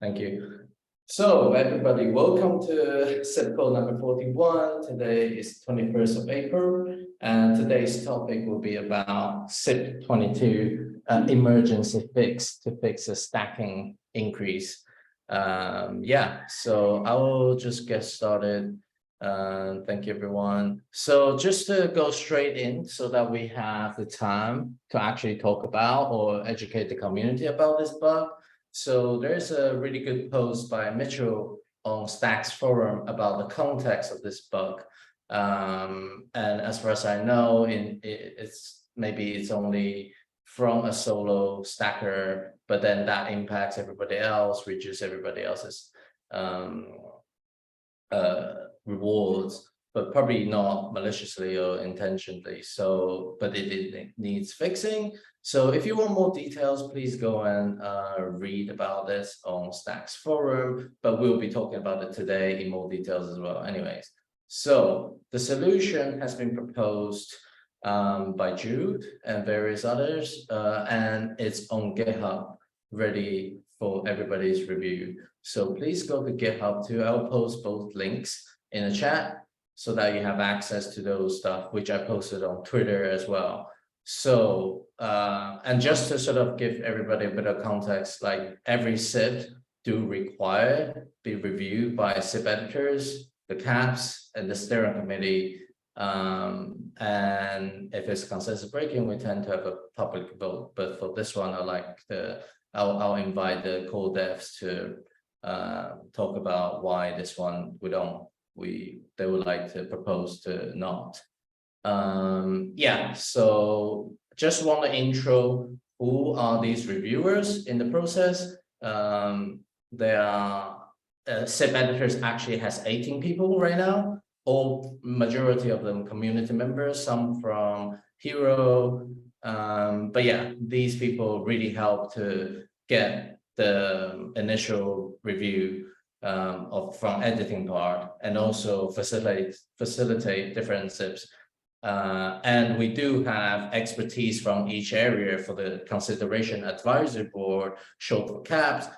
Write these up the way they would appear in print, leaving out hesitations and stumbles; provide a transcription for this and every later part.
Thank you. So everybody, welcome to SIP code number 41. Today is 21st of April, and today's topic will be about SIP 22 emergency fix to fix a stacking increase. So I will just get started. Thank you, everyone. So just to go straight in so that we have the time to actually talk about or educate the community about this bug. So there's a really good post by Mitchell on Stacks forum about the context of this bug. And as far as I know, it's only from a solo stacker, but then that impacts everybody else, reduce everybody else's rewards, but probably not maliciously or intentionally. So, but it needs fixing. So if you want more details, please go and read about this on Stacks forum, but we'll be talking about it today in more details as well. Anyways, so the solution has been proposed by Jude and various others, and it's on GitHub, ready for everybody's review. So please go to GitHub too. I'll post both links in the chat so that you have access to those stuff, which I posted on Twitter as well. So, and just to sort of give everybody a bit of context, like every SIP do require be reviewed by SIP editors, the CAPs, and the steering committee. And if it's consensus breaking, we tend to have a public vote. But for this one, I'll invite the core devs to talk about why this one they would like to propose to not. So just want to intro who are these reviewers in the process. There are SIP editors actually has 18 people right now, all majority of them community members, some from Hero. But yeah, these people really help to get the initial review from editing part, and also facilitate different SIPs. And we do have expertise from each area for the consideration advisory board, short for CAPS,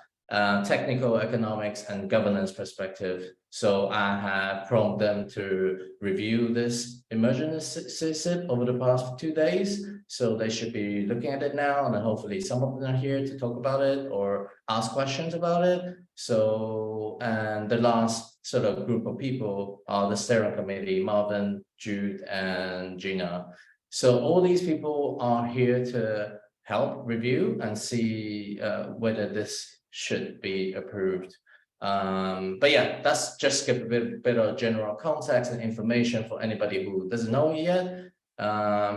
technical, economics, and governance perspective. So I have prompted them to review this emergency SIP over the past 2 days. So they should be looking at it now, and then hopefully some of them are here to talk about it or ask questions about it. So, and the last sort of group of people are the steering committee, Marvin, Jude, and Gina. So all these people are here to help review and see whether this should be approved. But yeah, that's just give a bit of general context and information for anybody who doesn't know it yet.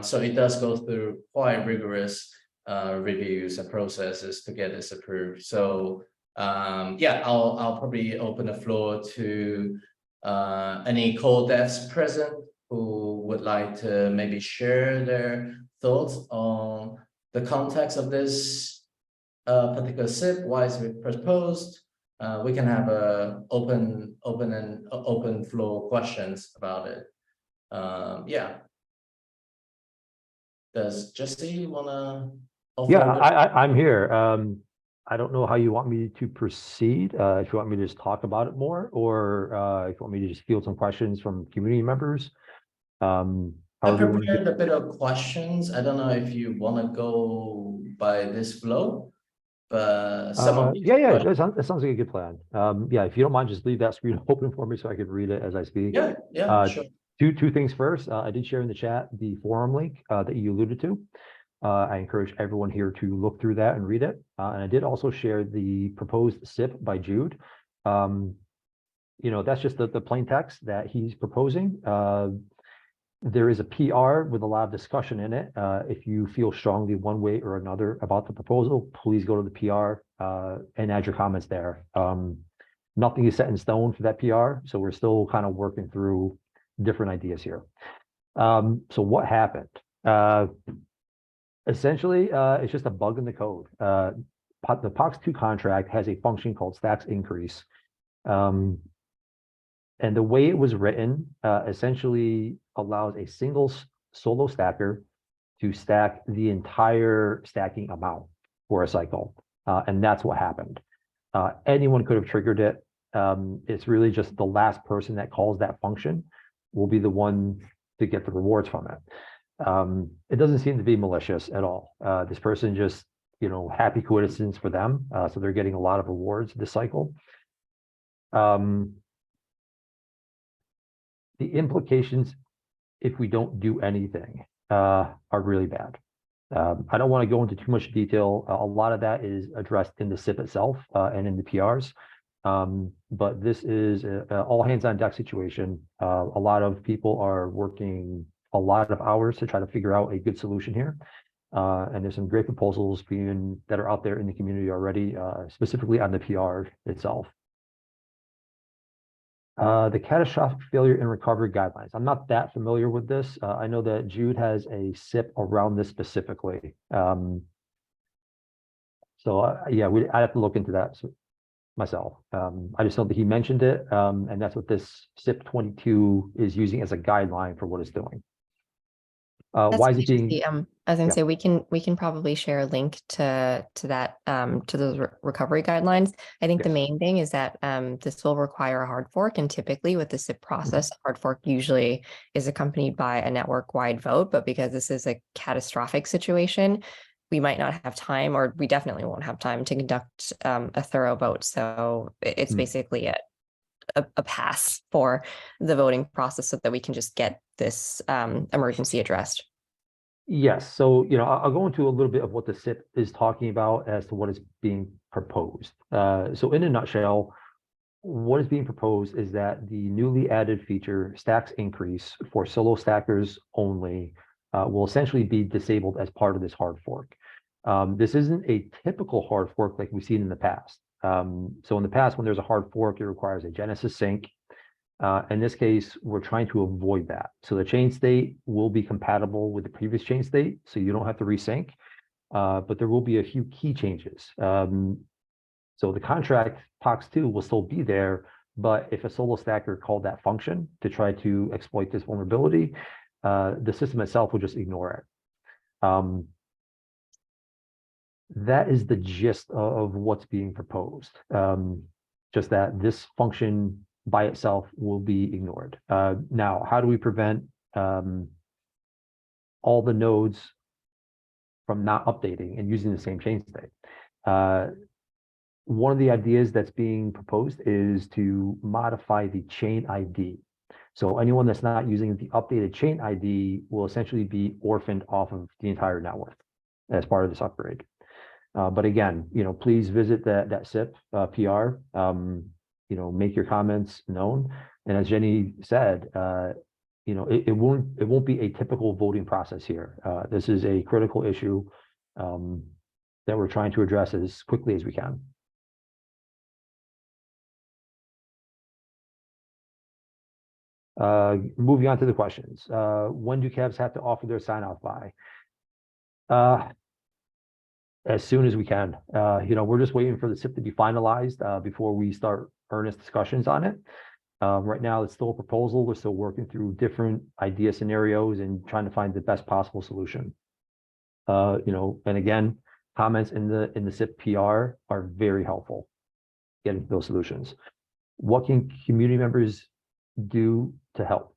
So it does go through quite rigorous reviews and processes to get this approved. So I'll probably open the floor to any core devs present who would like to maybe share their thoughts on the context of this particular SIP, why is it proposed. We can have a open floor questions about it. Does Jesse wanna offer? Yeah, I'm here. I don't know how you want me to proceed. If you want me to just talk about it more, or if you want me to just field some questions from community members. I prepared a bit of questions. I don't know if you want to go by this flow, but some of that sounds like a good plan. If you don't mind, just leave that screen open for me so I could read it as I speak. Sure. Two things first. I did share in the chat the forum link that you alluded to. I encourage everyone here to look through that and read it. And I did also share the proposed SIP by Jude. That's just the plain text that he's proposing. There is a PR with a lot of discussion in it. If you feel strongly one way or another about the proposal, please go to the PR and add your comments there. Nothing is set in stone for that PR, so we're still kind of working through different ideas here. So what happened? Essentially, it's just a bug in the code. The POX2 contract has a function called stacks increase. And the way it was written essentially allows a single solo stacker to stack the entire stacking amount for a cycle. And that's what happened. Anyone could have triggered it. It's really just the last person that calls that function will be the one to get the rewards from it. It doesn't seem to be malicious at all. This person just, happy coincidence for them. So they're getting a lot of rewards this cycle. The implications, if we don't do anything, are really bad. I don't want to go into too much detail. A lot of that is addressed in the SIP itself and in the PRs. But this is a all hands on deck situation. A lot of people are working a lot of hours to try to figure out a good solution here. And there's some great proposals that are out there in the community already, specifically on the PR itself. The catastrophic failure and recovery guidelines. I'm not that familiar with this. I know that Jude has a SIP around this specifically. Yeah, I have to look into that myself. I just know that he mentioned it, and that's what this SIP 22 is using as a guideline for what it's doing. Why is it being? I was going to say we can probably share a link to that to those recovery guidelines. I think the main thing is that this will require a hard fork, and typically with the SIP process, hard fork usually is accompanied by a network-wide vote. But because this is a catastrophic situation, we might not have time, or we definitely won't have time to conduct a thorough vote. So it's basically a pass for the voting process so that we can just get this emergency addressed. Yes. So, I'll go into a little bit of what the SIP is talking about as to what is being proposed. So in a nutshell, what is being proposed is that the newly added feature stacks increase for solo stackers only will essentially be disabled as part of this hard fork. This isn't a typical hard fork like we've seen in the past. So in the past, when there's a hard fork, it requires a Genesis sync. In this case, we're trying to avoid that. So the chain state will be compatible with the previous chain state, so you don't have to resync, but there will be a few key changes. So the contract POX2 will still be there, but if a solo stacker called that function to try to exploit this vulnerability, the system itself will just ignore it. That is the gist of what's being proposed. Just that this function by itself will be ignored. Now, how do we prevent all the nodes from not updating and using the same chain state? One of the ideas that's being proposed is to modify the chain ID. So anyone that's not using the updated chain ID will essentially be orphaned off of the entire network as part of this upgrade. But again, please visit that SIP PR. Make your comments known. And as Jenny said, it won't be a typical voting process here. This is a critical issue that we're trying to address as quickly as we can. Moving on to the questions. When do cabs have to offer their sign off by? As soon as we can. We're just waiting for the SIP to be finalized before we start earnest discussions on it. Right now, it's still a proposal. We're still working through different idea scenarios and trying to find the best possible solution. And again, comments in the SIP PR are very helpful getting those solutions. What can community members do to help?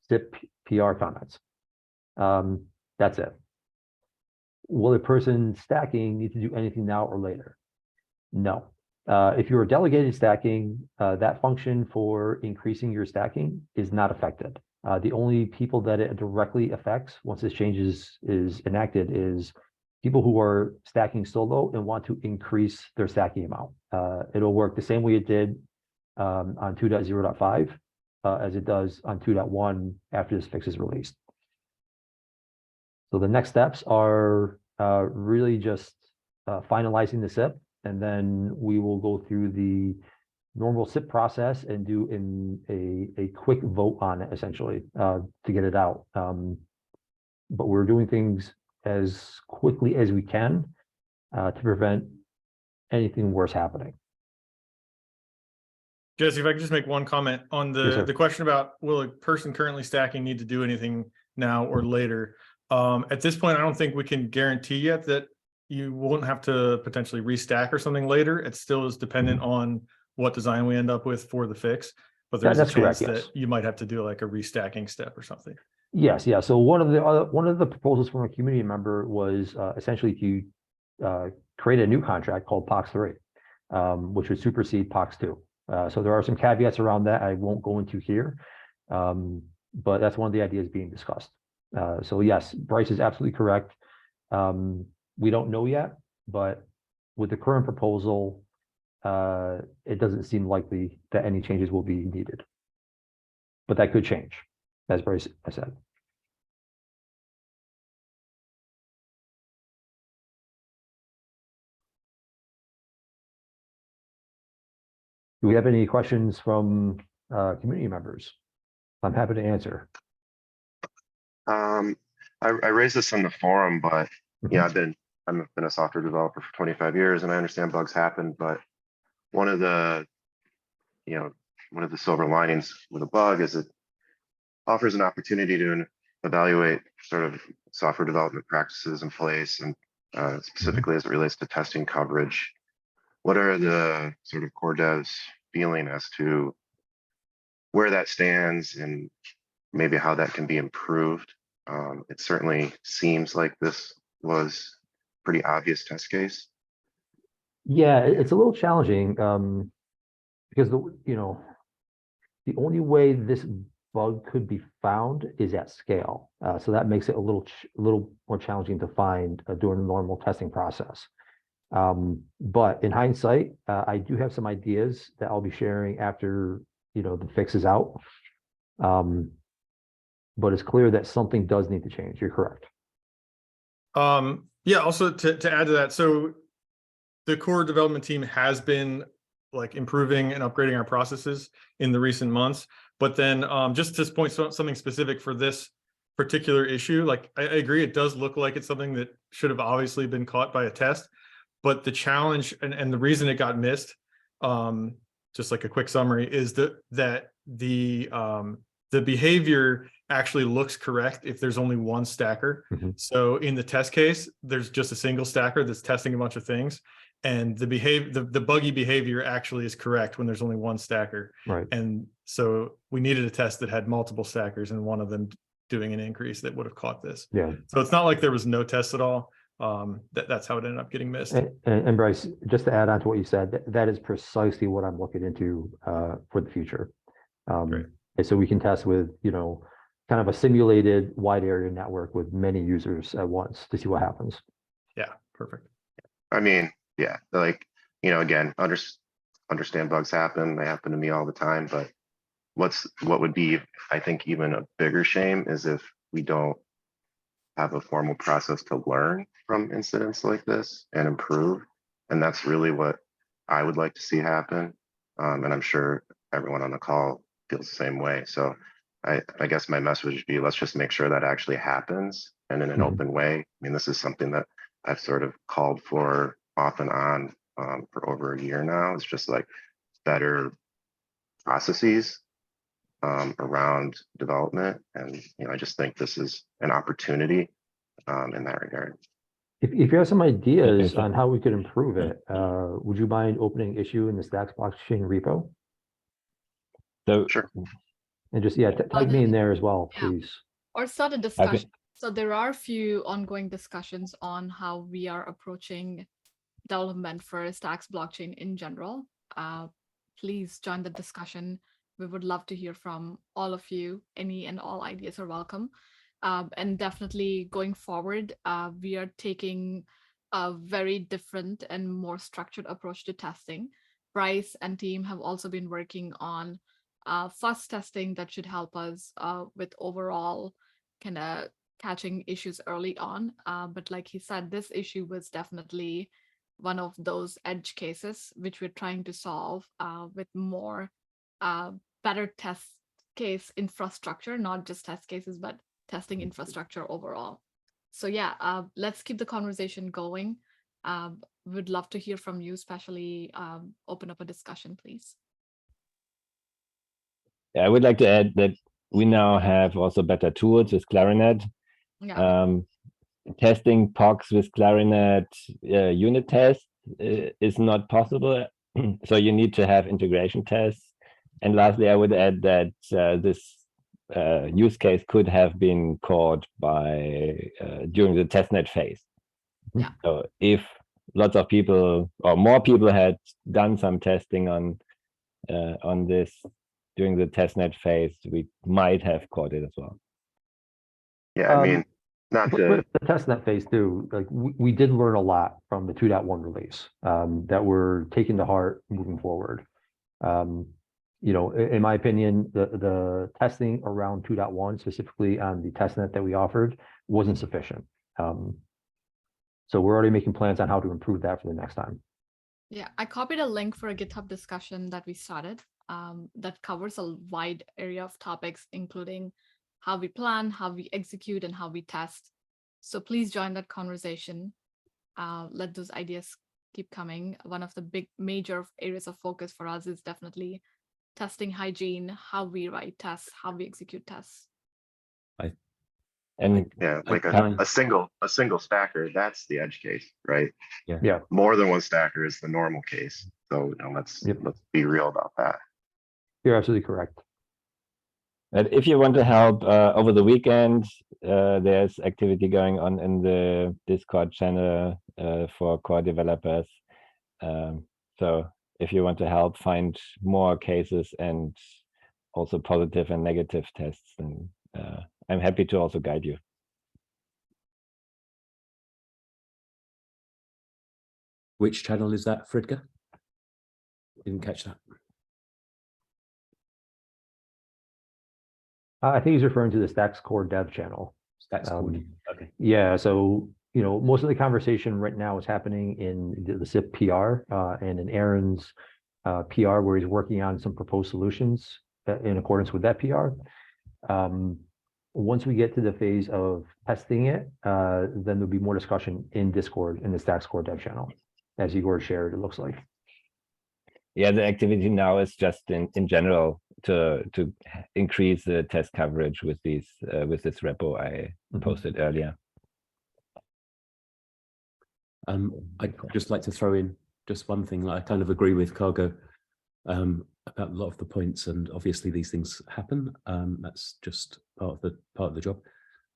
SIP PR comments. That's it. Will a person stacking need to do anything now or later? No. If you're delegated stacking, that function for increasing your stacking is not affected. The only people that it directly affects once this change is enacted is people who are stacking solo and want to increase their stacking amount. It'll work the same way it did on 2.0.5 as it does on 2.1 after this fix is released. So the next steps are really just finalizing the SIP, and then we will go through the normal SIP process and do a quick vote on it, essentially, to get it out. But we're doing things as quickly as we can to prevent anything worse happening. Jesse, if I could just make one comment on the question about will a person currently stacking need to do anything now or later? At this point, I don't think we can guarantee yet that you won't have to potentially restack or something later. It still is dependent on what design we end up with for the fix, but there's a That's chance correct, yes. that you might have to do like a restacking step or something. Yes, yeah. So one of the proposals from a community member was essentially to create a new contract called POX 3, which would supersede POX 2. So there are some caveats around that I won't go into here, but that's one of the ideas being discussed. So yes, Bryce is absolutely correct. We don't know yet, but with the current proposal, it doesn't seem likely that any changes will be needed. But that could change, as Bryce said. Do we have any questions from community members? I'm happy to answer. I raised this on the forum, but yeah, I've been a software developer for 25 years, and I understand bugs happen. But one of the silver linings with a bug is it offers an opportunity to evaluate sort of software development practices in place, and specifically as it relates to testing coverage. What are the sort of core devs feeling as to where that stands and maybe how that can be improved? It certainly seems like this was a pretty obvious test case. Yeah, it's a little challenging because the only way this bug could be found is at scale. So that makes it a little more challenging to find during the normal testing process. But in hindsight, I do have some ideas that I'll be sharing after the fix is out. But it's clear that something does need to change. You're correct. Yeah, also to add to that, so the core development team has been like improving and upgrading our processes in the recent months. But then just to point something specific for this particular issue, like I agree, it does look like it's something that should have obviously been caught by a test. But the challenge and the reason it got missed, just like a quick summary, is that the behavior actually looks correct if there's only one stacker. So in the test case, there's just a single stacker that's testing a bunch of things, and the buggy behavior actually is correct when there's only one stacker. Right. And so we needed a test that had multiple stackers and one of them doing an increase that would have caught this. Yeah. So it's not like there was no test at all. That's how it ended up getting missed. And Bryce, just to add on to what you said, that is precisely what I'm looking into for the future. And so we can test with, kind of a simulated wide area network with many users at once to see what happens. Yeah, perfect. I mean, yeah, like, again, understand bugs happen. They happen to me all the time. But what would be, I think, even a bigger shame is if we don't have a formal process to learn from incidents like this and improve. And that's really what I would like to see happen. And I'm sure everyone on the call feels the same way. So I guess my message would be, let's just make sure that actually happens and in an open way. I mean, this is something that I've sort of called for off and on for over a year now. It's just like better processes around development. And, I just think this is an opportunity in that regard. If you have some ideas on how we could improve it, would you mind opening issue in the Stacks blockchain repo? So Sure. And just, tag me in there as well, please. Or start a discussion. So there are a few ongoing discussions on how we are approaching development for Stacks blockchain in general. Please join the discussion. We would love to hear from all of you. Any and all ideas are welcome. And definitely going forward, we are taking a very different and more structured approach to testing. Bryce and team have also been working on fuzz testing that should help us with overall kind of catching issues early on. But like he said, this issue was definitely one of those edge cases, which we're trying to solve with more better test case infrastructure, not just test cases, but testing infrastructure overall. So yeah, let's keep the conversation going. We'd love to hear from you, especially open up a discussion, please. Yeah, I would like to add that we now have also better tools with Clarinet. Yeah. testing POCs with Clarinet unit tests is not possible. So you need to have integration tests. And lastly, I would add that this use case could have been caught by during the testnet phase. Yeah. So if lots of people or more people had done some testing on this during the testnet phase, we might have caught it as well. Yeah, I mean, not With to, the testnet phase too, like we did learn a lot from the 2.1 release that we're taking to heart moving forward. You know, in my opinion, the testing around 2.1, specifically on the testnet that we offered, wasn't sufficient. So we're already making plans on how to improve that for the next time. Yeah, I copied a link for a GitHub discussion that we started that covers a wide area of topics, including how we plan, how we execute, and how we test. So please join that conversation. Let those ideas keep coming. One of the big major areas of focus for us is definitely testing hygiene, how we write tests, how we execute tests. And yeah, like Okay. a single stacker, that's the edge case, right? Yeah. More than one stacker is the normal case. So, you know, let's be real about that. You're absolutely correct. but if you want to help over the weekend, there's activity going on in the Discord channel for core developers. So if you want to help find more cases and also positive and negative tests, then I'm happy to also guide you. Which channel is that, Fridka? Didn't catch that. I think he's referring to the Stacks Core Dev channel. That's cool. Okay. Yeah, so you know, most of the conversation right now is happening in the SIP PR and in Aaron's PR, where he's working on some proposed solutions in accordance with that PR. Once we get to the phase of testing it, then there'll be more discussion in Discord in the Stacks Core Dev channel, as Igor shared, it looks like. Yeah, the activity now is just in general to increase the test coverage with these with this repo I posted earlier. I'd just like to throw in just one thing. I kind of agree with Cargo about a lot of the points, and obviously these things happen. That's just part of the job.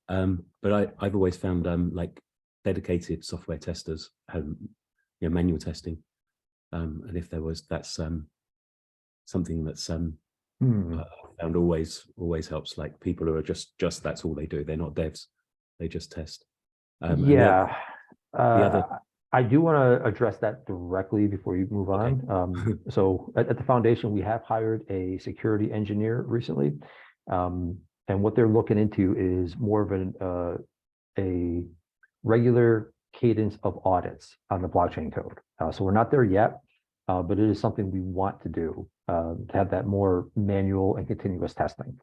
But I've always found like dedicated software testers, manual testing, and if there was, that's something that's found always helps. Like people who are just that's all they do. They're not devs; they just test. Yeah. the other I do want to address that directly before you move on. So at the foundation, we have hired a security engineer recently. And what they're looking into is more of a regular cadence of audits on the blockchain code. So we're not there yet, but it is something we want to do, to have that more manual and continuous testing.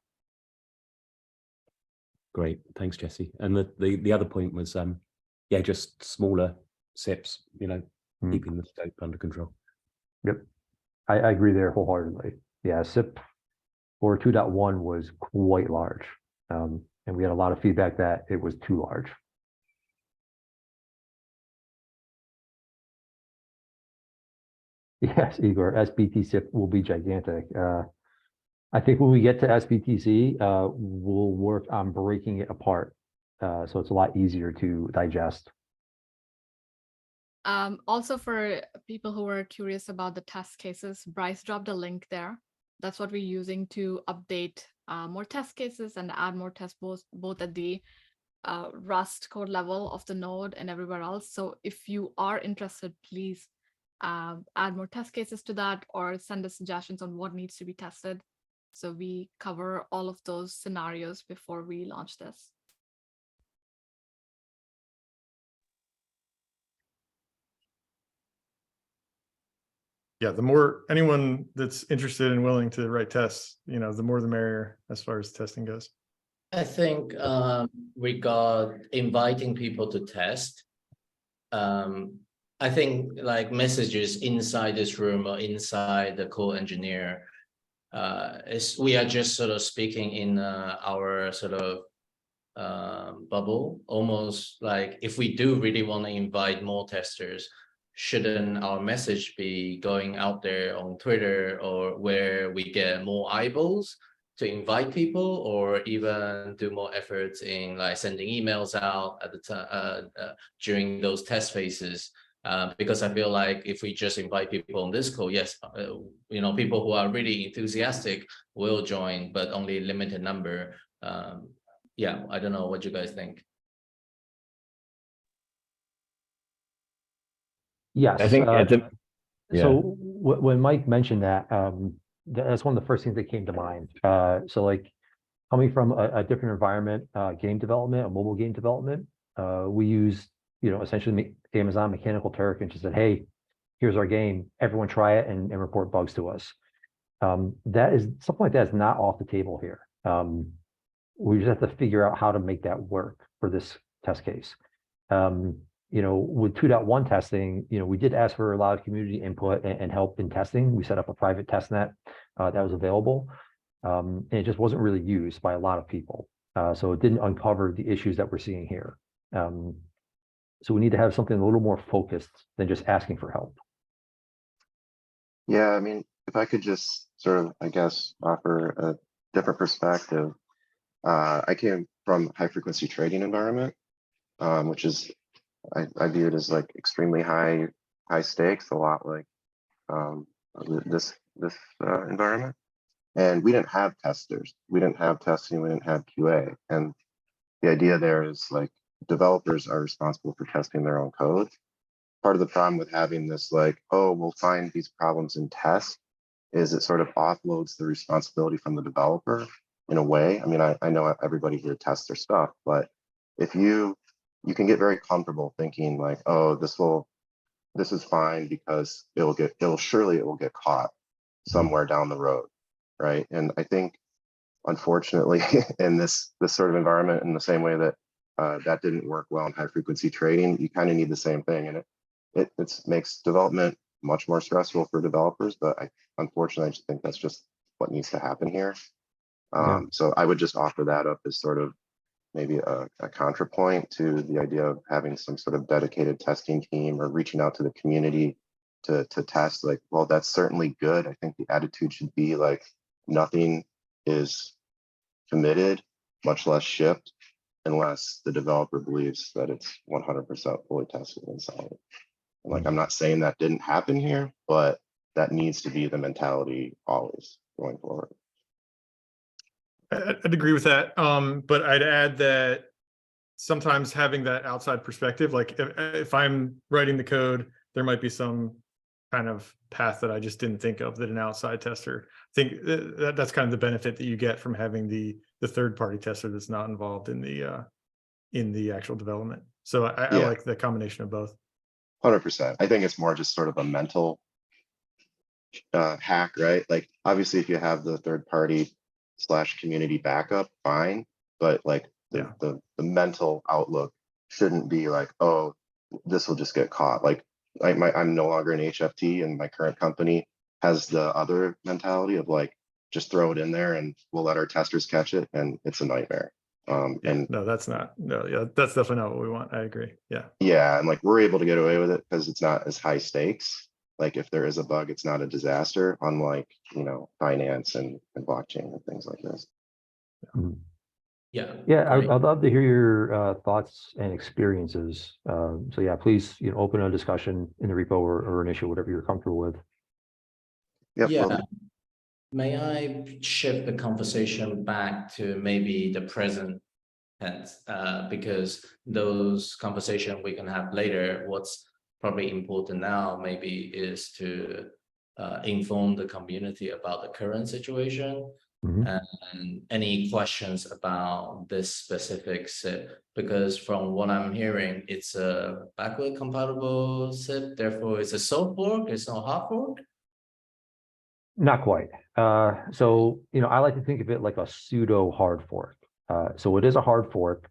Great, thanks, Jesse. And the other point was, yeah, just smaller SIPs, keeping the scope under control. Yep, I agree there wholeheartedly. Yeah, SIP for 2.1 was quite large, and we had a lot of feedback that it was too large. Yes, Igor, SBT SIP will be gigantic. I think when we get to SBTC, we'll work on breaking it apart, so it's a lot easier to digest. Also, for people who are curious about the test cases, Bryce dropped a link there. That's what we're using to update more test cases and add more tests both at the Rust code level of the node and everywhere else. So if you are interested, please add more test cases to that, or send us suggestions on what needs to be tested. So we cover all of those scenarios before we launch this. Yeah, the more anyone that's interested and willing to write tests, the more the merrier as far as testing goes. I think regard inviting people to test, I think like messages inside this room or inside the core engineer, we are just sort of speaking in our sort of bubble, almost like if we do really want to invite more testers, shouldn't our message be going out there on Twitter or where we get more eyeballs to invite people, or even do more efforts in like sending emails out at the time during those test phases? Because I feel like if we just invite people on this call, yes, you know, people who are really enthusiastic will join, but only a limited number. Yeah, I don't know what you guys think. Yes. I think at the, So when Mike mentioned that, that's one of the first things that came to mind. So like coming from a different environment, game development, a mobile game development, we use, you know, essentially Amazon Mechanical Turk and just said, hey, here's our game, everyone try it and report bugs to us. That is something like that is not off the table here. We just have to figure out how to make that work for this test case. You know, with 2.1 testing, you know, we did ask for a lot of community input and help in testing. We set up a private test net that was available, and it just wasn't really used by a lot of people. So it didn't uncover the issues that we're seeing here. So we need to have something a little more focused than just asking for help. Yeah, I mean, if I could just sort of, I guess, offer a different perspective. I came from high frequency trading environment, which is I view it as like extremely high stakes, a lot like this environment. And we didn't have testers, we didn't have testing, we didn't have QA. And the idea there is like developers are responsible for testing their own code. Part of the problem with having this like, oh, we'll find these problems in tests, is it sort of offloads the responsibility from the developer in a way. I mean, I know everybody here tests their stuff, but if you can get very comfortable thinking like, oh, this is fine because it will get caught somewhere down the road, right? And I think unfortunately in this sort of environment, in the same way that that didn't work well in high frequency trading, you kind of need the same thing, and it makes development much more stressful for developers. But unfortunately, I just think that's just what needs to happen here. So I would just offer that up as sort of maybe a contrapoint to the idea of having some sort of dedicated testing team or reaching out to the community to test. Like, well, that's certainly good. I think the attitude should be like, nothing is committed, much less shipped, unless the developer believes that it's 100% fully tested and solid. And like, I'm not saying that didn't happen here, but that needs to be the mentality always going forward. I'd agree with that. But I'd add that sometimes having that outside perspective, like if I'm writing the code, there might be some kind of path that I just didn't think of that an outside tester. I think that's kind of the benefit that you get from having the third-party tester that's not involved in the actual development. So I like the combination of both. 100%. I think it's more just sort of a mental hack, right? Like, obviously, if you have the third-party / community backup, fine, but like the mental outlook shouldn't be like, oh, this will just get caught. Like I'm no longer an HFT, and my current company has the other mentality of like, just throw it in there and we'll let our testers catch it, and it's a nightmare. And no, that's definitely not what we want. I agree. Yeah, and like we're able to get away with it because it's not as high stakes. Like if there is a bug, it's not a disaster, unlike, you know, finance and blockchain and things like this. Yeah, I'd love to hear your thoughts and experiences. So yeah, please, you know, open a discussion in the repo or an issue, whatever you're comfortable with. Yeah. May I shift the conversation back to maybe the present tense, because those conversations we can have later. What's probably important now maybe is to inform the community about the current situation. And any questions about this specific SIP, because from what I'm hearing, it's a backward compatible SIP, therefore it's a soft fork, it's not hard fork. Not quite. So, you know, I like to think of it like a pseudo hard fork. So it is a hard fork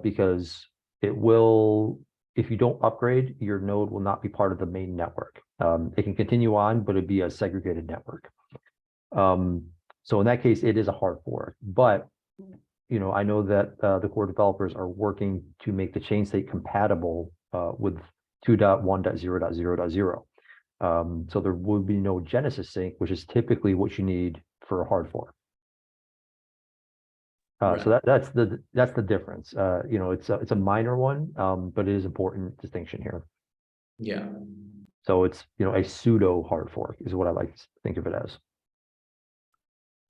because it will, if you don't upgrade, your node will not be part of the main network. It can continue on, but it'd be a segregated network. So in that case, it is a hard fork. But I know that the core developers are working to make the chain state compatible with 2.1.0.0.0. So there would be no Genesis sync, which is typically what you need for a hard fork. So that's the difference. It's a minor one, but it is important distinction here. Yeah. So it's a pseudo hard fork is what I like to think of it as.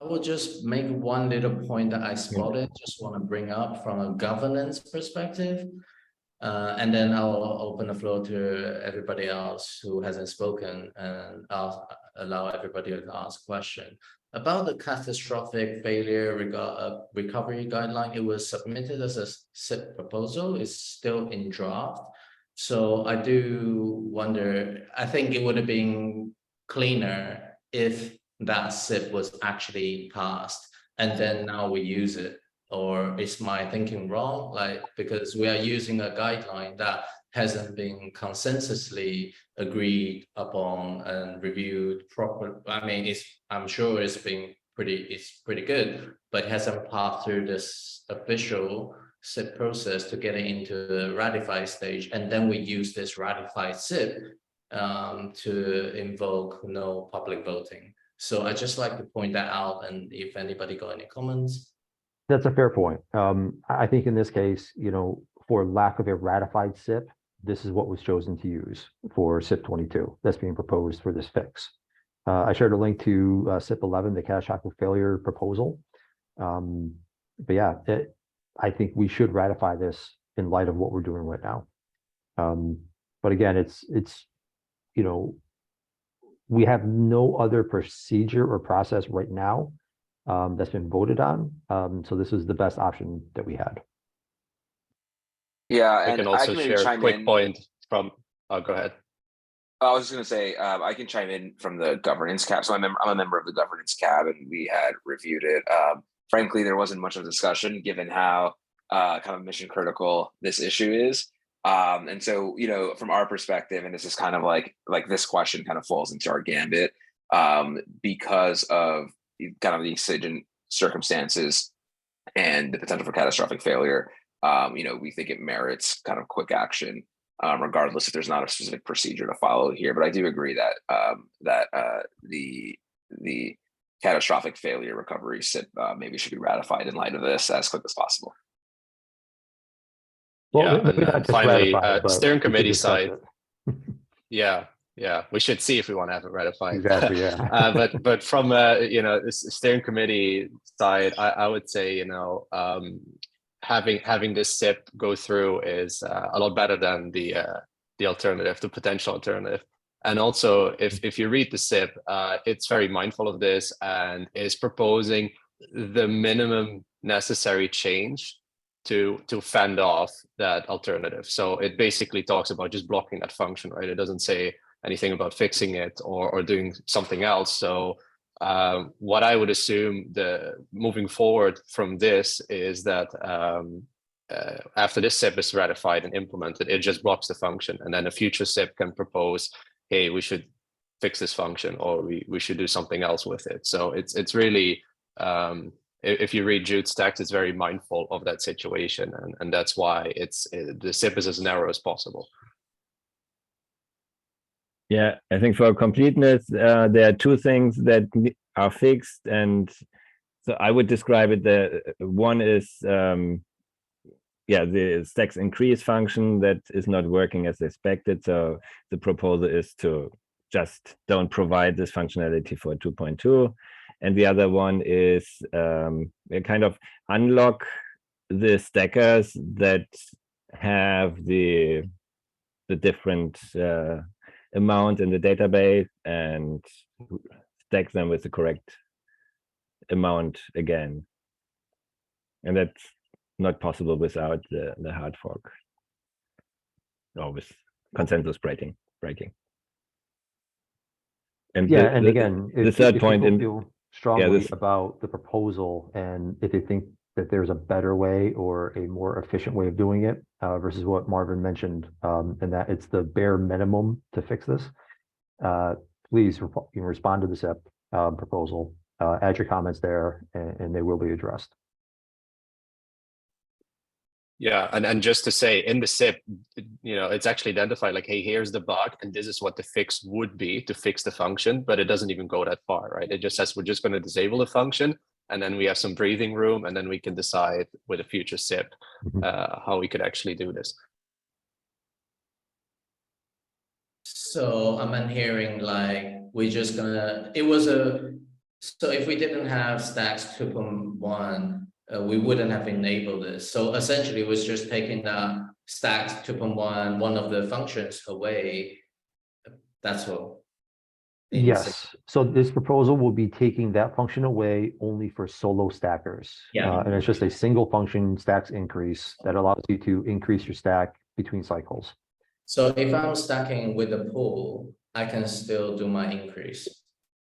I will just make one little point that I spotted, just want to bring up from a governance perspective. And then I'll open the floor to everybody else who hasn't spoken, and I'll allow everybody to ask a question. About the catastrophic failure recovery guideline, it was submitted as a SIP proposal. It's still in draft. So I do wonder, I think it would have been cleaner if that SIP was actually passed and then now we use it. Or is my thinking wrong? Because we are using a guideline that hasn't been consensusly agreed upon and reviewed properly. I mean, I'm sure it's pretty good, but it hasn't passed through this official SIP process to get it into the ratified stage. And then we use this ratified SIP to invoke no public voting. So I just like to point that out. And if anybody got any comments. That's a fair point. I think in this case, for lack of a ratified SIP, this is what was chosen to use for SIP 22 that's being proposed for this fix. I shared a link to SIP 11, the catastrophic failure proposal. But yeah, I think we should ratify this in light of what we're doing right now. But again, it's we have no other procedure or process right now that's been voted on. So this is the best option that we had. Yeah, I can also share a quick point from, oh, go ahead. I was just going to say, I can chime in from the governance cab. So I'm a member of the governance cab, and we had reviewed it. Frankly, there wasn't much of a discussion given how kind of mission critical this issue is. And so, from our perspective, and this is kind of like this question kind of falls into our gambit because of kind of the exigent circumstances and the potential for catastrophic failure. We think it merits kind of quick action, regardless if there's not a specific procedure to follow here. But I do agree that the catastrophic failure recovery SIP maybe should be ratified in light of this as quick as possible. Well, yeah, and finally, ratified, steering committee side. Yeah, we should see if we want to have it ratified. Exactly. Yeah. but from the steering committee side, I would say having this SIP go through is a lot better than the alternative, the potential alternative. And also, if you read the SIP, it's very mindful of this and is proposing the minimum necessary change to fend off that alternative. So it basically talks about just blocking that function, right? It doesn't say anything about fixing it or doing something else. So what I would assume moving forward from this is that after this SIP is ratified and implemented, it just blocks the function, and then a future SIP can propose, hey, we should fix this function, or we should do something else with it. So it's really, if you read Jude's text, it's very mindful of that situation, and that's why the SIP is as narrow as possible. Yeah, I think for completeness, there are two things that are fixed, and so I would describe it. One is, the stacks increase function that is not working as expected. So the proposal is to just don't provide this functionality for 2.2, and the other one is kind of unlock the stackers that have the different amount in the database and stack them with the correct amount again. And that's not possible without the hard fork or with consensus breaking. And and again, the third point in feel strongly about the proposal, and if they think that there's a better way or a more efficient way of doing it versus what Marvin mentioned, and that it's the bare minimum to fix this, please respond to the SIP proposal, add your comments there, and they will be addressed. Yeah, and just to say, in the SIP, it's actually identified like, hey, here's the bug, and this is what the fix would be to fix the function, but it doesn't even go that far, right? It just says we're just going to disable the function, and then we have some breathing room, and then we can decide with a future SIP how we could actually do this. So I'm hearing like we're just gonna. So if we didn't have stacks 2.1, we wouldn't have enabled this. So essentially, it was just taking the stacks 2.1, one of the functions away. That's all. Yes, so this proposal will be taking that function away only for solo stackers. Yeah. And it's just a single function stacks increase that allows you to increase your stack between cycles. So if I'm stacking with a pool, I can still do my increase.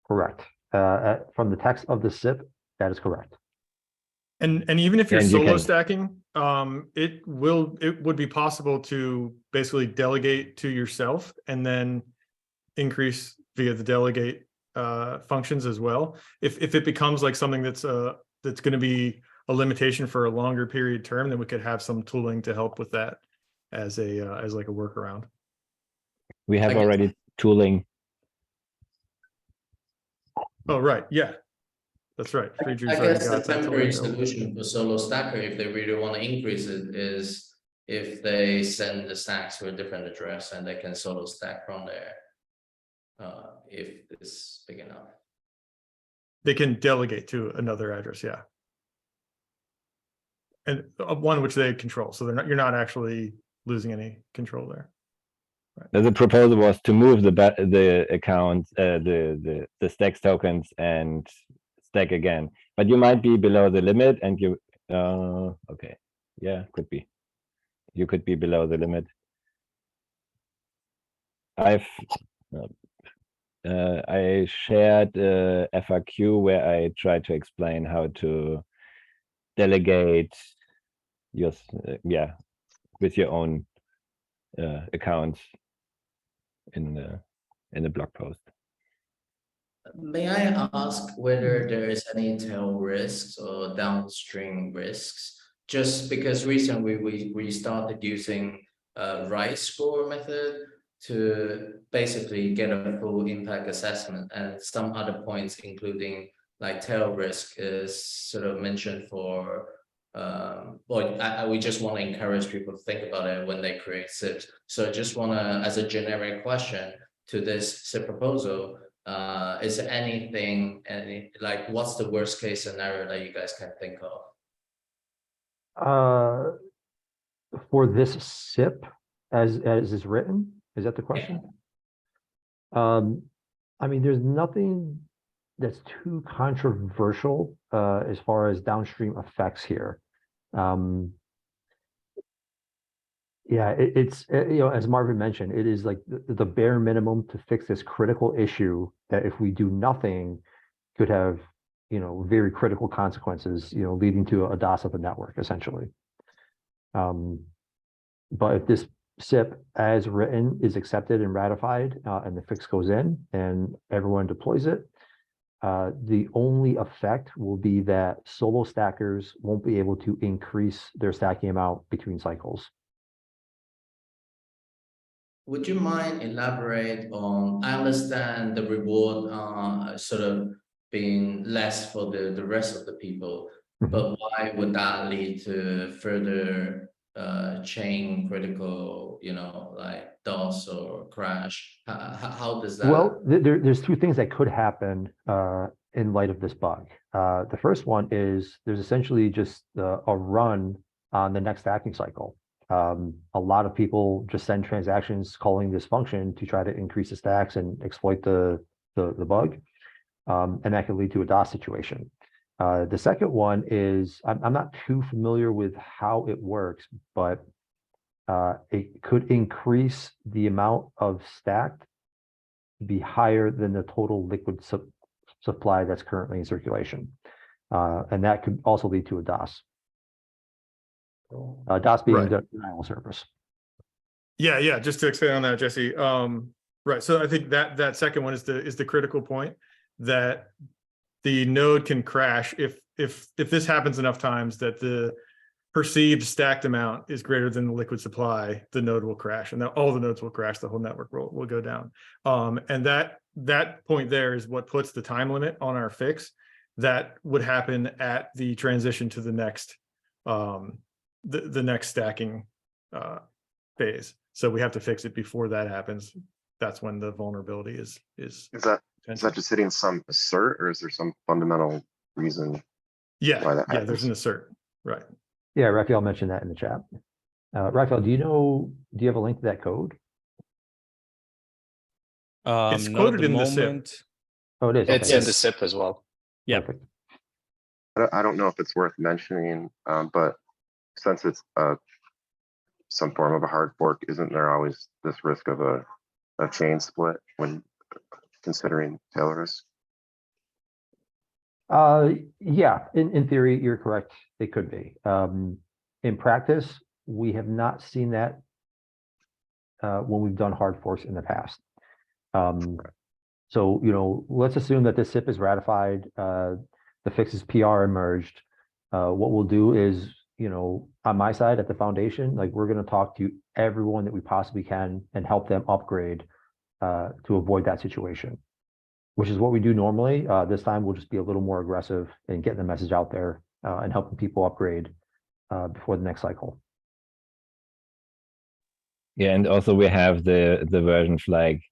Correct. From the text of the SIP, that is correct. And even if you're And you solo can- stacking, it would be possible to basically delegate to yourself and then increase via the delegate functions as well. If it becomes like something that's going to be a limitation for a longer period term, then we could have some tooling to help with that as like a workaround. We have I guess- already tooling. Oh, right. Yeah, that's right. Free Juice I already guess the got that temporary tooling available. solution for solo stacker, if they really want to increase it, is if they send the stacks to a different address and they can solo stack from there. If it's big enough. They can delegate to another address, yeah. And one which they control, so you're not actually losing any control there. The proposal was to move the account, the stacks tokens and stack again, but you might be below the limit, and you okay, yeah, could be. You could be below the limit. I shared a FAQ where I tried to explain how to delegate your with your own accounts in the blog post. May I ask whether there is any tail risks or downstream risks? Just because recently we started using RICE score method to basically get a full impact assessment, and some other points, including like tail risk, is sort of mentioned for. We just want to encourage people to think about it when they create SIPs. So I just want to, as a generic question to this SIP proposal, is there anything, like what's the worst case scenario that you guys can think of? For this SIP, as is written, is that the question? I mean, there's nothing that's too controversial as far as downstream effects here. Yeah, it's as Marvin mentioned, it is like the bare minimum to fix this critical issue that if we do nothing could have very critical consequences, leading to a DOS of the network essentially. But if this SIP as written is accepted and ratified and the fix goes in and everyone deploys it, the only effect will be that solo stackers won't be able to increase their stacking amount between cycles. Would you mind elaborate on, I understand the reward sort of being less for the rest of the people, but why would that lead to further chain critical, like DOS or crash? How does that? Well, there's two things that could happen in light of this bug. The first one is there's essentially just a run on the next stacking cycle. A lot of people just send transactions calling this function to try to increase the stacks and exploit the bug, and that could lead to a DOS situation. The second one is I'm not too familiar with how it works, but it could increase the amount of stacked to be higher than the total liquid supply that's currently in circulation, and that could also lead to a DOS. DOS being Right. the denial of service. Yeah. Just to expand on that, Jesse. Right. So I think that second one is the critical point, that the node can crash if this happens enough times that the perceived stacked amount is greater than the liquid supply, the node will crash, and then all the nodes will crash, the whole network will go down. And that point there is what puts the time limit on our fix. That would happen at the transition to the next the next stacking phase. So we have to fix it before that happens. That's when the vulnerability is that just hitting some assert, or is there some fundamental reason why yeah, that yeah, there's happens? an assert, right? Yeah, Raphael mentioned that in the chat. Raphael, do you have a link to that code? It's Not at quoted the in the SIP. moment. Oh, it is. It's Okay. in the SIP as well. Yeah. Perfect. I don't know if it's worth mentioning, but since it's some form of a hard fork, isn't there always this risk of a chain split when considering tail risk? Yeah, in theory, you're correct. It could be. In practice, we have not seen that when we've done hard forks in the past. So, let's assume that this SIP is ratified, the fix is PR emerged. What we'll do is, on my side at the foundation, like we're going to talk to everyone that we possibly can and help them upgrade to avoid that situation, which is what we do normally. This time we'll just be a little more aggressive in getting the message out there and helping people upgrade before the next cycle. Yeah, and also we have the version flag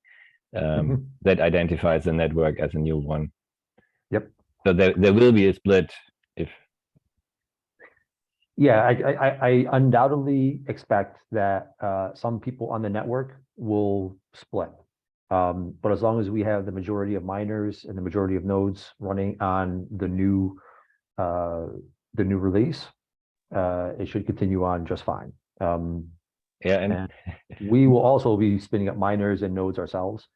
that identifies the network as a new one. Yep. So there will be a split if. Yeah, I undoubtedly expect that some people on the network will split. But as long as we have the majority of miners and the majority of nodes running on the new release, it should continue on just fine. Yeah, and we will also be spinning up miners and nodes ourselves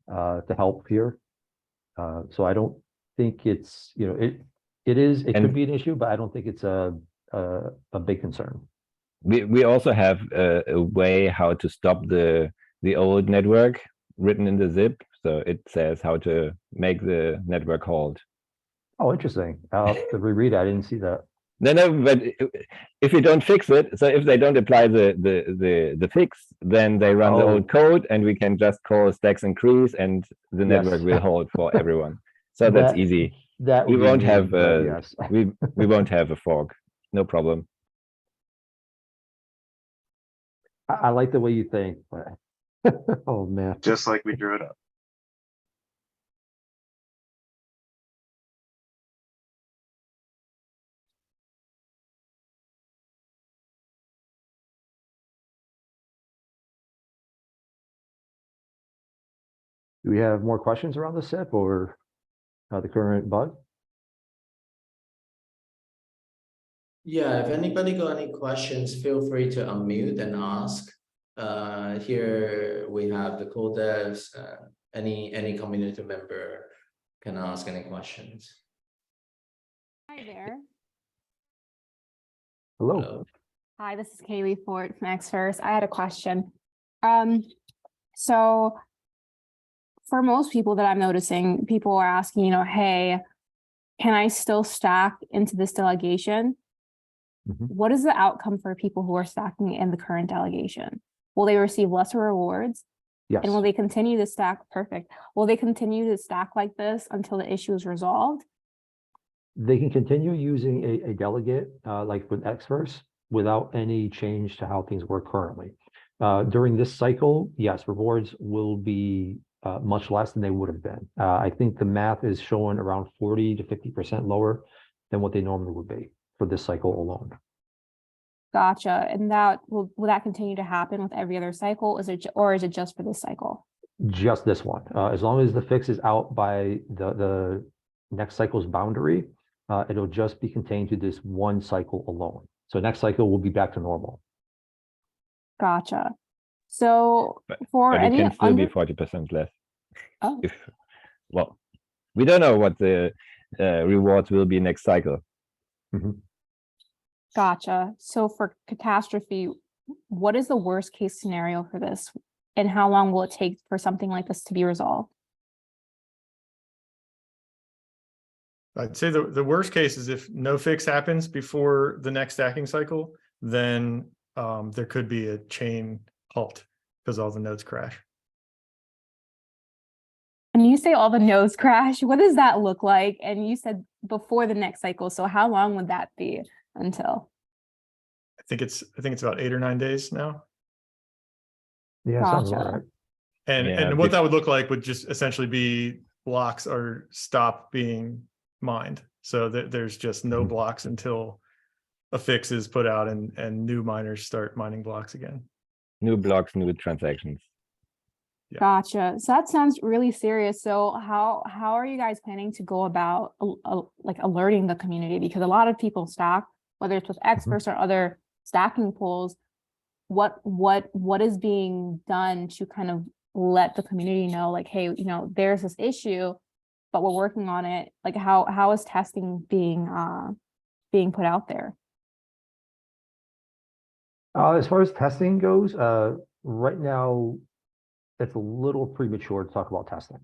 to help here. So I don't think it's, it could be an issue, but I don't think it's a big concern. We also have a way how to stop the old network written in the zip. So it says how to make the network hold. Oh, interesting. I'll have to reread it. I didn't see that. No, but if you don't fix it, so if they don't apply the fix, then they run the old code, and we can just call stacks increase, and the network will hold for everyone. So that's easy. That we won't have yes. we won't have a fork. No problem. I like the way you think, but oh man. Just like we drew it up. Do we have more questions around the SIP or the current bug? Yeah, if anybody got any questions, feel free to unmute and ask. Here we have the code devs. Any community member can ask any questions. Hi there. Hello. Hello. Hi, this is Kaylee Ford from X First. I had a question. So for most people that I'm noticing, people are asking, hey, can I still stack into this delegation? What is the outcome for people who are stacking in the current delegation? Will they receive lesser rewards? Yes. And will they continue to stack? Perfect. Will they continue to stack like this until the issue is resolved? They can continue using a delegate like with Xverse without any change to how things work currently. During this cycle, yes, rewards will be much less than they would have been. I think the math is showing around 40 to 50% lower than what they normally would be for this cycle alone. Gotcha. And that will that continue to happen with every other cycle? Is it just for this cycle? Just this one. As long as the fix is out by the next cycle's boundary, it'll just be contained to this one cycle alone. So next cycle will be back to normal. Gotcha. So but any it can still be 40% less. Oh. Well, we don't know what the rewards will be next cycle. Gotcha. So for catastrophe, what is the worst case scenario for this? And how long will it take for something like this to be resolved? I'd say the worst case is if no fix happens before the next stacking cycle, then there could be a chain halt because all the nodes crash. And you say all the nodes crash, what does that look like? And you said before the next cycle. So how long would that be until? I think it's about 8 or 9 days now. Yeah, sounds about Gotcha. right. And Yeah, what that would look like would just essentially be blocks are stop being mined. So that there's just no Mhm. blocks until a fix is put out and new miners start mining blocks again. New blocks, new transactions. Yeah. Gotcha. So that sounds really serious. So how are you guys planning to go about like alerting the community? Because a lot of people stack, whether it's with experts or other stacking pools. What is being done to kind of let the community know, like, hey, you know, there's this issue, but we're working on it. Like, how is testing being put out there? As far as testing goes, right now, it's a little premature to talk about testing.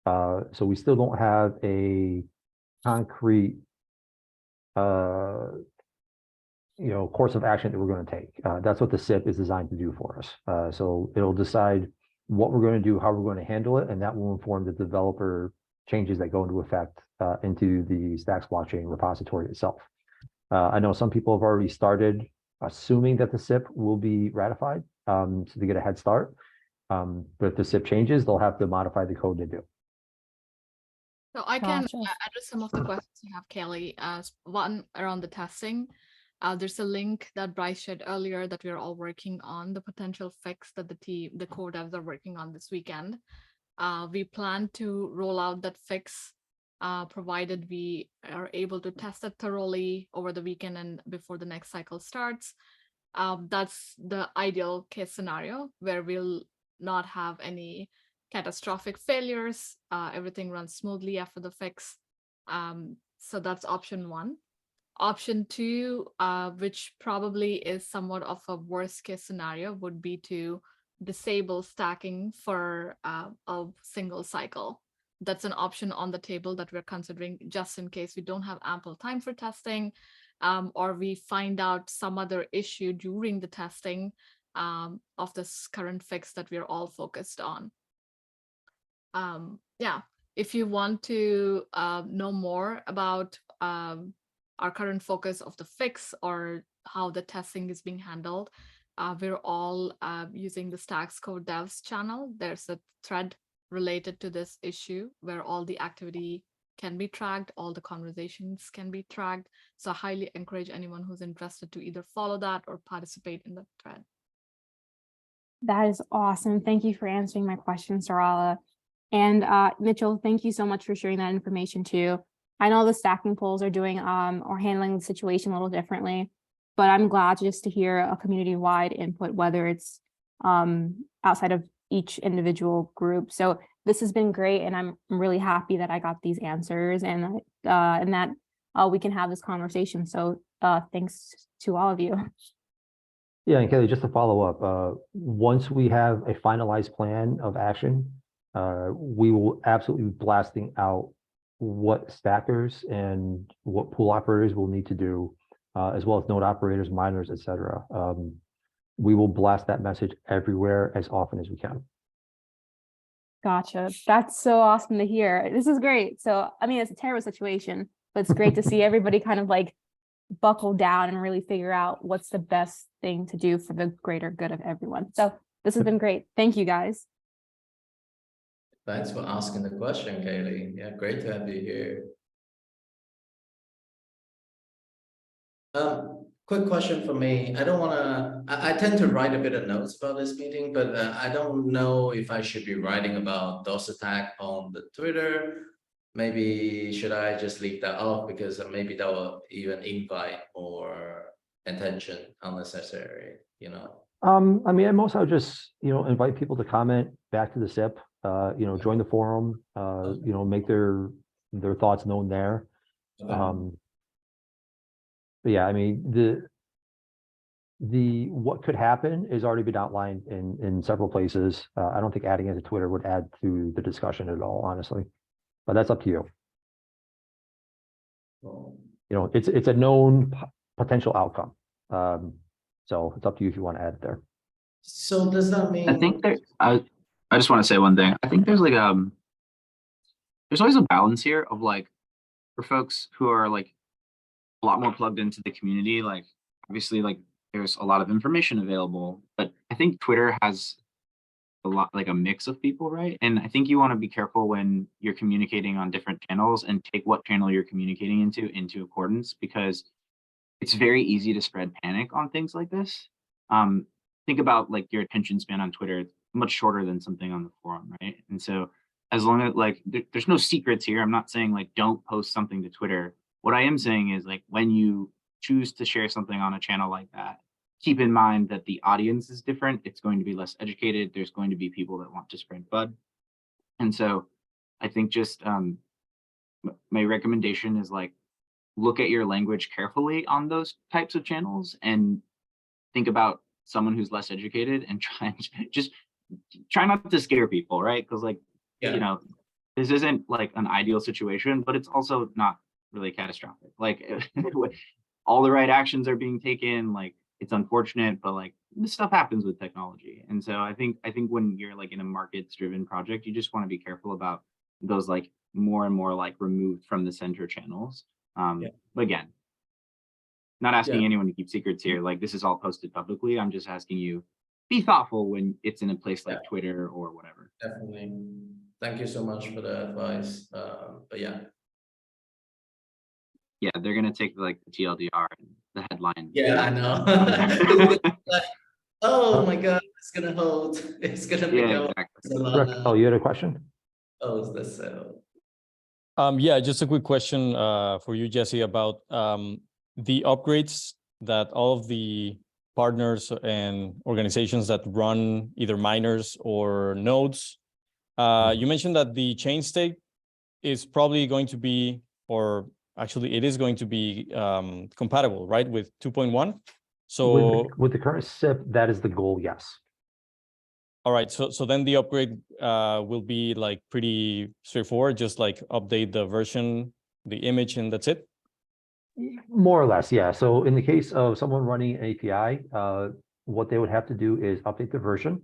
So we still don't have a concrete, course of action that we're going to take. That's what the SIP is designed to do for us. So it'll decide what we're going to do, how we're going to handle it, and that will inform the developer changes that go into effect into the Stacks blockchain repository itself. I know some people have already started assuming that the SIP will be ratified, so they get a head start. But if the SIP changes, they'll have to modify the code to do. So I can Gotcha. address some of the questions you have, Kelly. One around the testing. There's a link that Bryce shared earlier that we're all working on, the potential fix that the core devs are working on this weekend. We plan to roll out that fix, provided we are able to test it thoroughly over the weekend and before the next cycle starts. That's the ideal case scenario where we'll not have any catastrophic failures. Everything runs smoothly after the fix. So that's option one. Option two, which probably is somewhat of a worst case scenario, would be to disable stacking for a single cycle. That's an option on the table that we're considering just in case we don't have ample time for testing, or we find out some other issue during the testing of this current fix that we're all focused on. Yeah, if you want to know more about our current focus of the fix or how the testing is being handled, we're all using the Stacks Code Devs channel. There's a thread related to this issue where all the activity can be tracked, all the conversations can be tracked. So I highly encourage anyone who's interested to either follow that or participate in the thread. That is awesome. Thank you for answering my question, Sarala. And Mitchell, thank you so much for sharing that information too. I know the stacking pools are doing or handling the situation a little differently, but I'm glad just to hear a community-wide input, whether it's outside of each individual group. So this has been great, and I'm really happy that I got these answers and that we can have this conversation. So thanks to all of you. Yeah, and Kelly, just to follow up, once we have a finalized plan of action, we will absolutely be blasting out what stackers and what pool operators will need to do, as well as node operators, miners, etc. We will blast that message everywhere as often as we can. Gotcha. That's so awesome to hear. This is great. So, I mean, it's a terrible situation, but it's great to see everybody kind of like buckle down and really figure out what's the best thing to do for the greater good of everyone. So this has been great. Thank you, guys. Thanks for asking the question, Kaylee. Yeah, great to have you here. Quick question for me. I don't want to, I tend to write a bit of notes about this meeting, but I don't know if I should be writing about DOS attack on the Twitter. Maybe should I just leave that off because maybe that will even invite more attention unnecessary, you know? I mean, at most I would just, invite people to comment back to the SIP, join the forum, make their thoughts known there. Okay. But yeah, I mean, the what could happen is already been outlined in several places. I don't think adding it to Twitter would add to the discussion at all, honestly, but that's up to you. Cool. You know, it's a known potential outcome. So it's up to you if you want to add it there. So does that mean? I think there. I just want to say one thing. I think there's like there's always a balance here of like for folks who are like a lot more plugged into the community. Like obviously, like there's a lot of information available, but I think Twitter has a lot like a mix of people, right? And I think you want to be careful when you're communicating on different channels and take what channel you're communicating into accordance, because it's very easy to spread panic on things like this. Think about like your attention span on Twitter, it's much shorter than something on the forum, right? And so as long as like there's no secrets here, I'm not saying like don't post something to Twitter. What I am saying is like when you choose to share something on a channel like that, keep in mind that the audience is different. It's going to be less educated. There's going to be people that want to spread FUD. And so I think just my recommendation is like, look at your language carefully on those types of channels and think about someone who's less educated and try not to scare people, right? Because like, you know, this isn't like an ideal situation, but it's also not really catastrophic. Like all the right actions are being taken, like it's unfortunate, but like this stuff happens with technology. And so I think when you're like in a markets driven project, you just want to be careful about those like more and more like removed from the center channels. But again, not asking anyone to keep secrets here. Like this is all posted publicly. I'm just asking you, be thoughtful when it's in a place like Twitter or whatever. Definitely. Thank you so much for the advice. But yeah. Yeah, they're gonna take like the TLDR and the headline. Yeah, I know. Like, oh my God, it's gonna hold. It's gonna be Exactly. Oh, you had a question? Oh, is this so? Yeah, just a quick question for you, Jesse, about the upgrades that all of the partners and organizations that run either miners or nodes. You mentioned that the chain state is probably going to be, or actually it is going to be compatible, right, with 2.1? So with the current SIP, that is the goal, yes. All right, so then the upgrade will be like pretty straightforward, just like update the version, the image, and that's it? More or less, yeah. So in the case of someone running an API, what they would have to do is update the version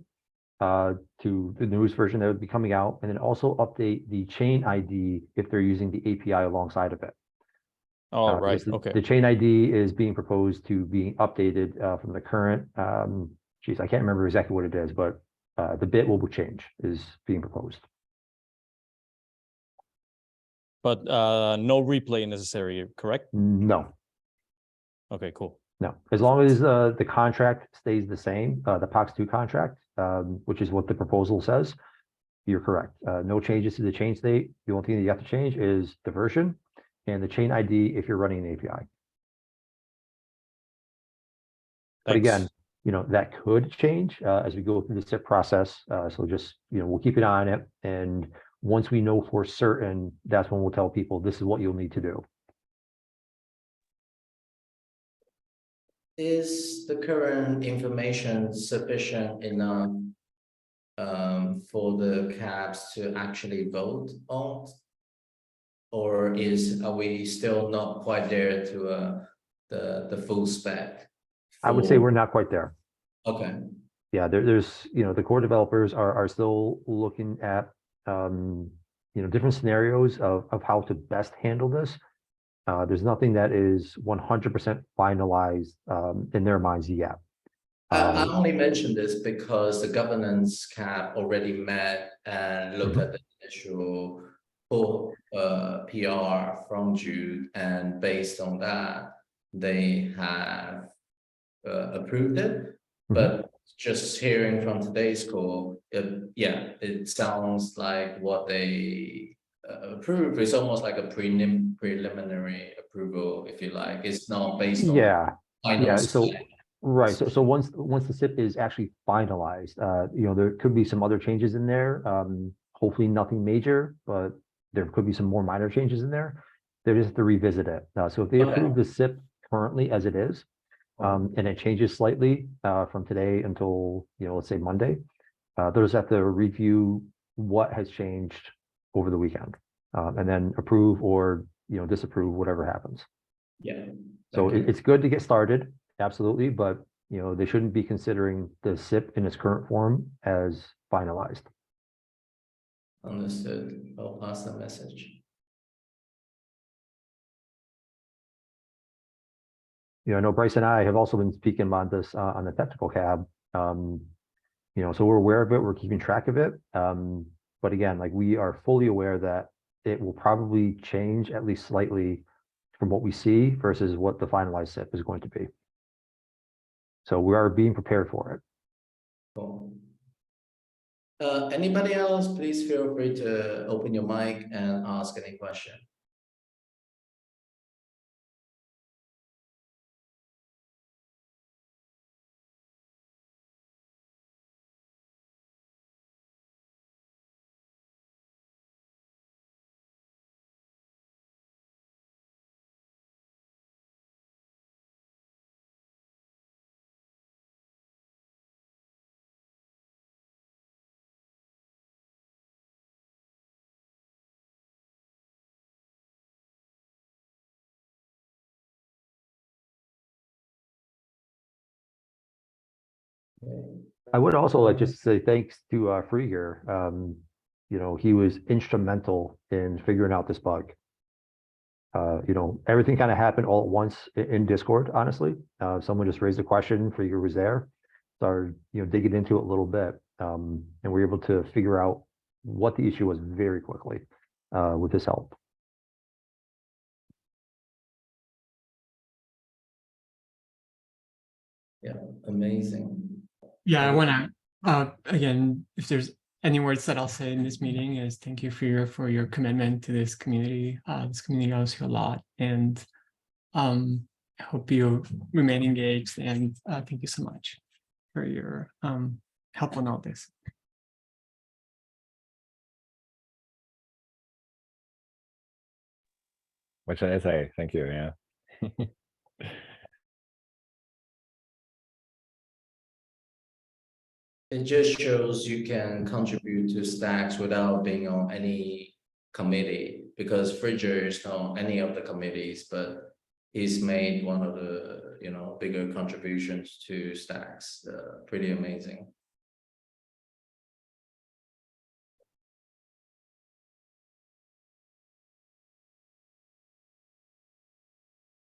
to the newest version that would be coming out, and then also update the chain ID if they're using the API alongside of it. Oh, right, okay. The chain ID is being proposed to be updated from the current, geez, I can't remember exactly what it is, but the bit will change is being proposed. But no replay necessary, correct? No. Okay, cool. No, as long as the contract stays the same, the POX2 contract, which is what the proposal says, you're correct. No changes to the chain state. The only thing that you have to change is the version and the chain ID if you're running an API. Thanks. But again, you know, that could change as we go through the SIP process. So just, you know, we'll keep an eye on it. And once we know for certain, that's when we'll tell people this is what you'll need to do. Is the current information sufficient enough for the cabs to actually vote on? Or are we still not quite there to the full spec? I would say we're not quite there. Okay. Yeah, there's, you know, the core developers are still looking at, you know, different scenarios of how to best handle this. There's nothing that is 100% finalized in their minds yet. I only mention this because the governance cap already met and looked at the initial PR from Jude, and based on that, they have approved it. But just hearing from today's call, it sounds like what they approve is almost like a preliminary approval, if you like. It's not based on final spec. Right. So once the SIP is actually finalized, you know, there could be some other changes in there. Hopefully nothing major, but there could be some more minor changes in there. They just have to revisit it. So if they approve the SIP currently as it is, and it changes slightly from today until, you know, let's say Monday, they'll just have to review what has changed over the weekend, and then approve or, disapprove whatever happens. Yeah. So Thank you. it's good to get started, absolutely, but they shouldn't be considering the SIP in its current form as finalized. Understood. I'll pass the message. I know Bryce and I have also been speaking about this on the technical cab. So we're aware of it, we're keeping track of it. But again, like we are fully aware that it will probably change at least slightly from what we see versus what the finalized SIP is going to be. So we are being prepared for it. Cool. Anybody else, please feel free to open your mic and ask any question. I would also like just to say thanks to Free here. He was instrumental in figuring out this bug. Everything kind of happened all at once in Discord, honestly. Someone just raised a question, Free was there, started digging into it a little bit, and we were able to figure out what the issue was very quickly with his help. Yeah, amazing. Yeah, I want to again, if there's any words that I'll say in this meeting, is thank you for your commitment to this community. This community owes you a lot, and I hope you remain engaged. And thank you so much for your help on all this. What should I say? Thank you. Yeah. It just shows you can contribute to Stacks without being on any committee, because Fridger is not on any of the committees, but he's made one of the bigger contributions to Stacks. Pretty amazing.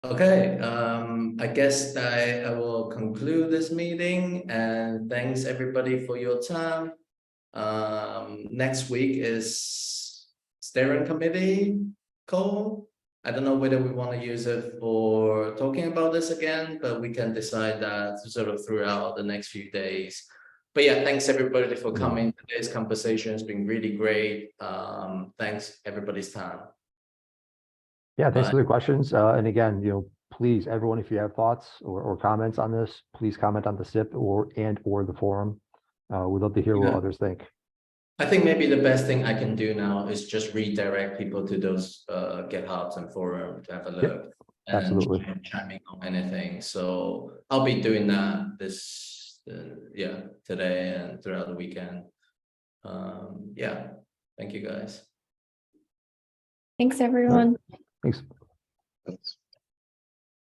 Okay, I guess I will conclude this meeting, and thanks everybody for your time. Next week is steering committee call. I don't know whether we want to use it for talking about this again, but we can decide that sort of throughout the next few days. But yeah, thanks everybody for coming. Today's conversation has been really great. Thanks everybody's time. Yeah, thanks for the questions. And again, please, everyone, if you have thoughts or comments on this, please comment on the SIP or the forum. We'd love to hear what others think. I think maybe the best thing I can do now is just redirect people to those GitHubs and forum to have a look. And absolutely. Chiming on anything. So I'll be doing that today and throughout the weekend. Yeah, thank you guys. Thanks, everyone. Thanks. Thanks.